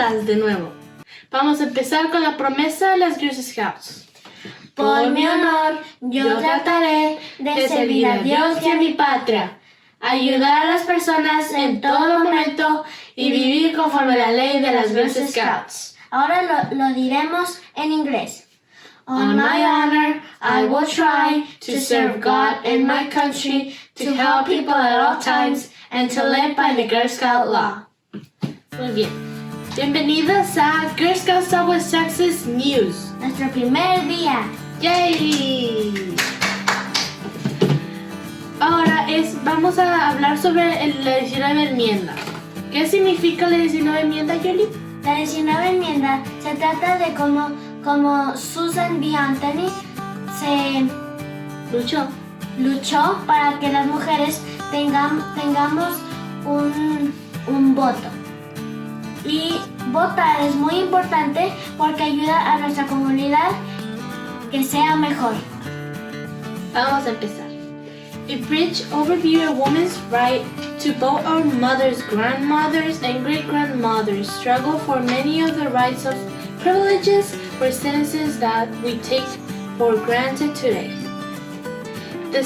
Hola de nuevo. Vamos a empezar con la promesa de las Girl Scouts. Por mi honor, yo trataré de servir a Dios y a mi patria, ayudar a las personas en todo momento y vivir conforme a la ley de las Girl Scouts. Ahora lo diremos en inglés. On my honor, I will try to serve God and my country, to help people at all times, and to live by the Girl Scout law. Muy bien. Bienvenidos a Girl Scouts Southwest Texas News. Nuestro primer día. ¡Yay! Ahora vamos a hablar sobre la 19 enmienda. ¿Qué significa la 19 enmienda, Yoli? La 19 enmienda se trata de cómo Susan B. Anthony se luchó para que las mujeres tengamos un voto. Y votar es muy importante porque ayuda a nuestra comunidad que sea mejor. Vamos a empezar. A brief overview of women's right to vote. Our mothers, grandmothers, and great-grandmothers struggle for many of the rights of privileges or citizens that we take for granted today. The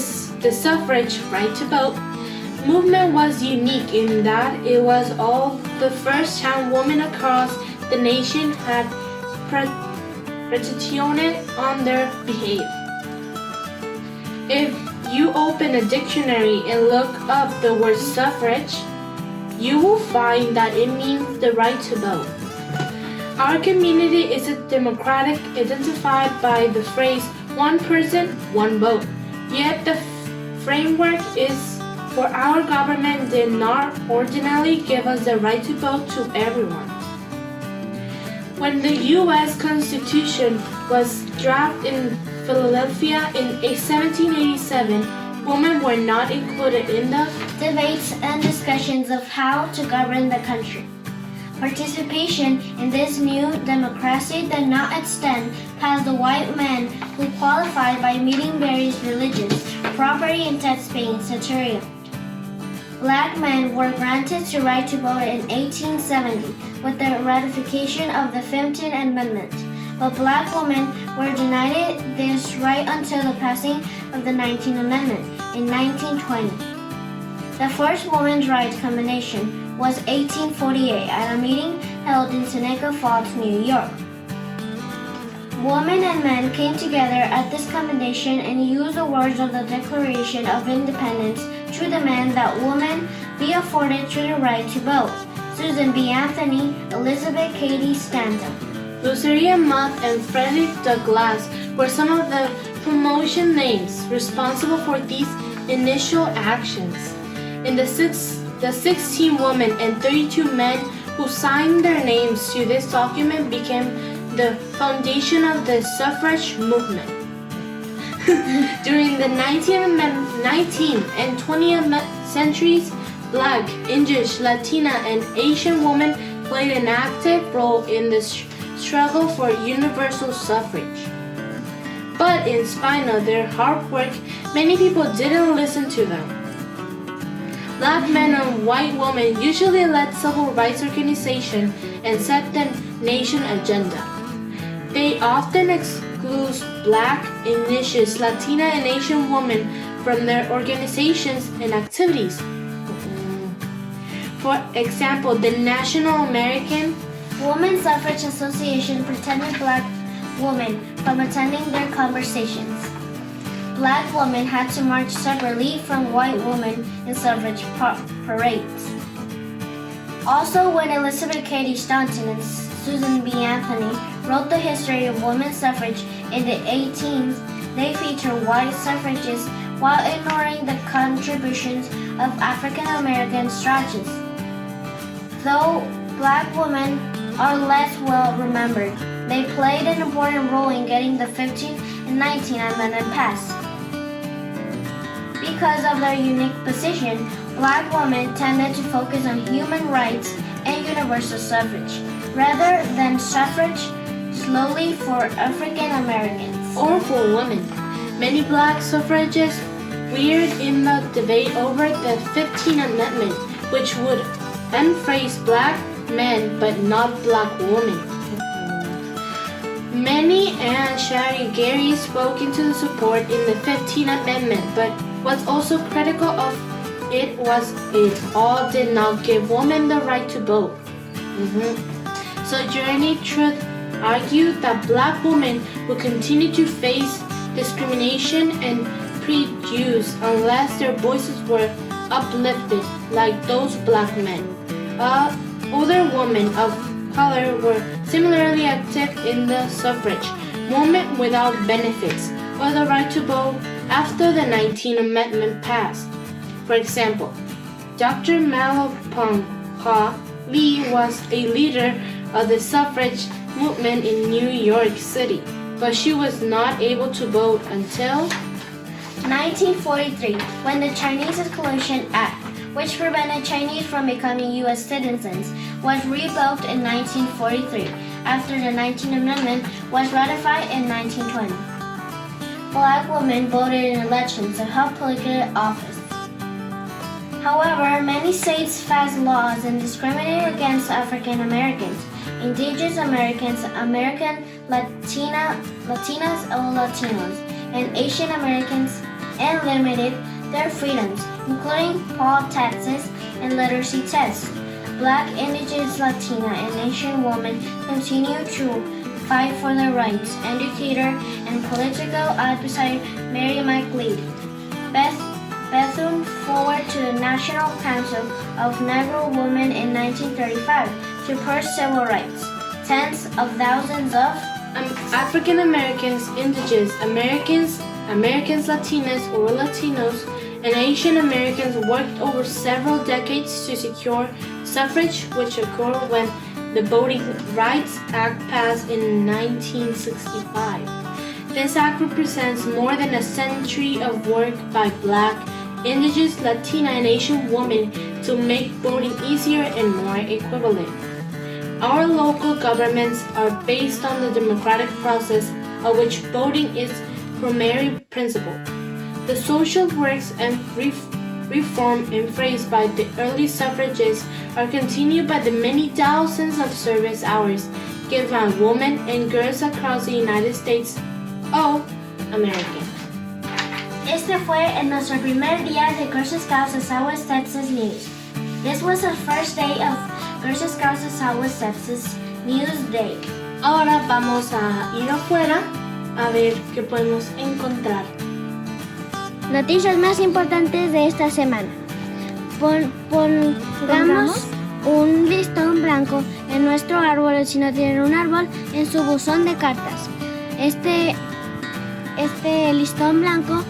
suffrage, right to vote, movement was unique in that it was the first time women across the nation had petitioned on their behalf. If you open a dictionary and look up the word suffrage, you will find that it means the right to vote. Our community is a democratic identified by the phrase one person, one vote. Yet the framework for our government did not originally give us the right to vote to everyone. When the U.S. Constitution was drafted in Philadelphia in 1787, women were not included in the debates and discussions of how to govern the country. Participation in this new democracy did not extend past the white men who qualified by meeting various religions, property and tax paying criteria. Black men were granted the right to vote in 1870 with the ratification of the 15th Amendment, but black women were denied this right until the passing of the 19th Amendment in 1920. The first women's rights convention was 1848 at a meeting held in Seneca Falls, New York. Women and men came together at this convention and used the words of the Declaration of Independence to demand that women be afforded the right to vote. Susan B. Anthony, Elizabeth Cady Stanton, Luceria Mott, and Frederick Douglass were some of the promotion names responsible for these initial actions. In the 16 women and 32 men who signed their names to this document became the foundation of the suffrage movement. During the 19th and 20th centuries, Black, Indigenous, Latina, and Asian women played an active role in the struggle for universal suffrage. But in spite of their hard work, many people didn't listen to them. Black men and white women usually led civil rights organizations and set the nation agenda. They often exclude Black, Indigenous, Latina, and Asian women from their organizations and activities. For example, the National American Women's Suffrage Association prevented Black women from attending their conversations. Black women had to march separately from white women in suffrage parades. Also, when Elizabeth Cady Stanton and Susan B. Anthony wrote the history of women's suffrage in the 18th, they featured white suffragists while ignoring the contributions of African American strategists. Though Black women are less well remembered, they played an important role in getting the 15th and 19th Amendment passed. Because of their unique position, Black women tended to focus on human rights and universal suffrage, rather than suffrage solely for African Americans or for women. Many Black suffragists weighed in the debate over the 15th Amendment, which would unphrase Black men, but not black women. Many and Shari Gary spoke into the support in the 15th Amendment, but what's also critical of it was it all did not give women the right to vote. Sojourner Truth argued that black women will continue to face discrimination and prejudice unless their voices were uplifted like those black men. Other women of color were similarly active in the suffrage movement without benefits or the right to vote after the 19th Amendment passed. For example, Dr. Malapong Ha Lee was a leader of the suffrage movement in New York City, but she was not able to vote until 1943, when the Chinese Exclusion Act, which prevented Chinese from becoming U.S. citizens, was revoked in 1943 after the 19th Amendment was ratified in 1920. Black women voted in elections to help political office. However, many states passed laws and discriminated against African Americans, Indigenous Americans, American Latinas or Latinos, and Asian Americans, and limited their freedoms, including poll taxes and literacy tests. Black, Indigenous, Latina, and Asian women continue to fight for their rights. Educator and political advisor Mary McLeod Bethune forward to the National Council of Negro Women in 1935 to push civil rights. Tens of thousands of African Americans, Indigenous Americans, Latinas or Latinos, and Asian Americans worked over several decades to secure suffrage, which occurred when the Voting Rights Act passed in 1965. This act represents more than a century of work by Black, Indigenous, Latina, and Asian women to make voting easier and more equivalent. Our local governments are based on the democratic process of which voting is primary principle. The social works and reform embraced by the early suffragists are continued by the many thousands of service hours given by women and girls across the United States. Oh, American. Este fue nuestro primer día de Girl Scouts of Southwest Texas News. This was the first day of Girl Scouts of Southwest Texas News Day. Ahora vamos a ir afuera a ver qué podemos encontrar. Noticias más importantes de esta semana. Pongamos un listón blanco en nuestro árbol, si no tienen un árbol, en su buzón de cartas. Este listón blanco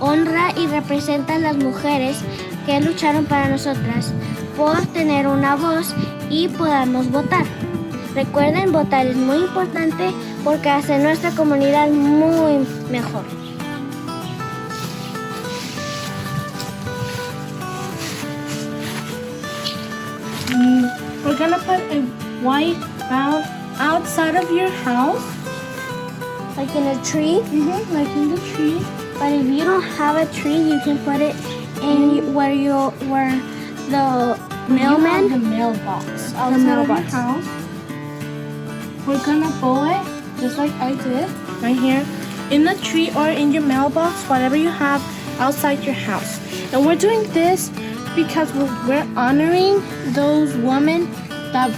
honra y representa a las mujeres que lucharon para nosotras por tener una voz y podamos votar. Recuerden, votar es muy importante porque hace nuestra comunidad muy mejor. We're gonna put a white cloud outside of your house. Like in a tree? Like in the tree. But if you don't have a tree, you can put it in where the mailman. The mailbox. Outside of your house. We're gonna bow it just like I did right here in the tree or in your mailbox, whatever you have outside your house. And we're doing this because we're honoring those women that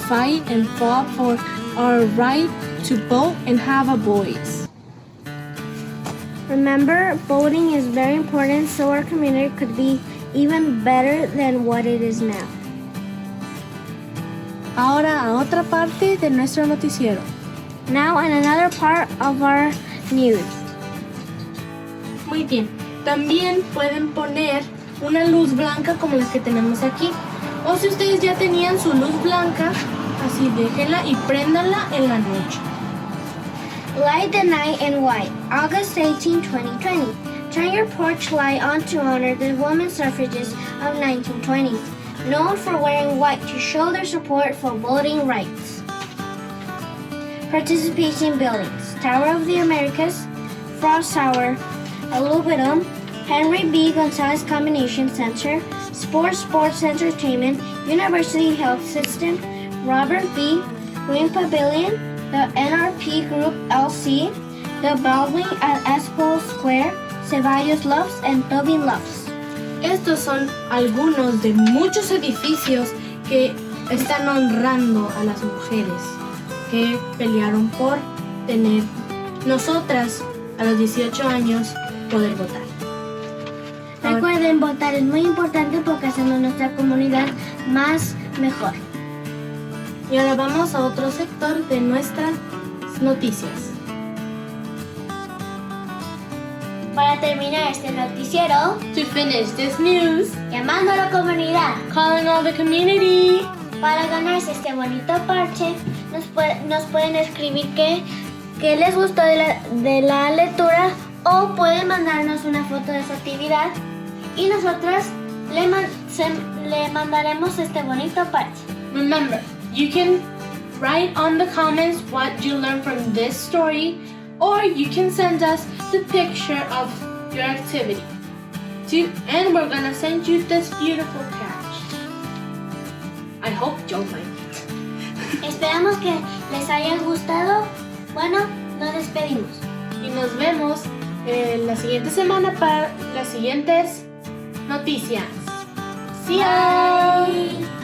fight and fought for our right to vote and have a voice. Remember, voting is very important so our community could be even better than what it is now. Ahora a otra parte de nuestro noticiero. Now in another part of our news. Muy bien. También pueden poner una luz blanca como las que tenemos aquí. O si ustedes ya tenían su luz blanca, así déjenla y préndanla en la noche. Light the night in white, August 18, 2020. Turn your porch light on to honor the women suffragists of 1920, known for wearing white to show their support for voting rights. Participation buildings, Tower of the Americas, Frost Tower, Aluminum, Henry B. Gonzalez Combination Center, Sports Entertainment, University Health System, Robert B. Green Pavilion, the NRP Group LC, the building at Expo Square, Ceballos Loves, and Toby Loves. Estos son algunos de muchos edificios que están honrando a las mujeres que pelearon por tener nosotras a los 18 años poder votar. Recuerden, votar es muy importante porque hacemos nuestra comunidad más mejor. Y ahora vamos a otro sector de nuestras noticias. Para terminar este noticiero, To finish this news, llamando a la comunidad. calling all the community. Para ganarse este bonito parche, nos pueden escribir qué les gustó de la lectura o pueden mandarnos una foto de su actividad y nosotras le mandaremos este bonito parche. Remember, you can write on the comments what you learned from this story, or you can send us the picture of your activity. And we're gonna send you this beautiful patch. I hope you'll like it. Esperamos que les haya gustado. Bueno, nos despedimos. Y nos vemos la siguiente semana para las siguientes noticias. See ya! Bye.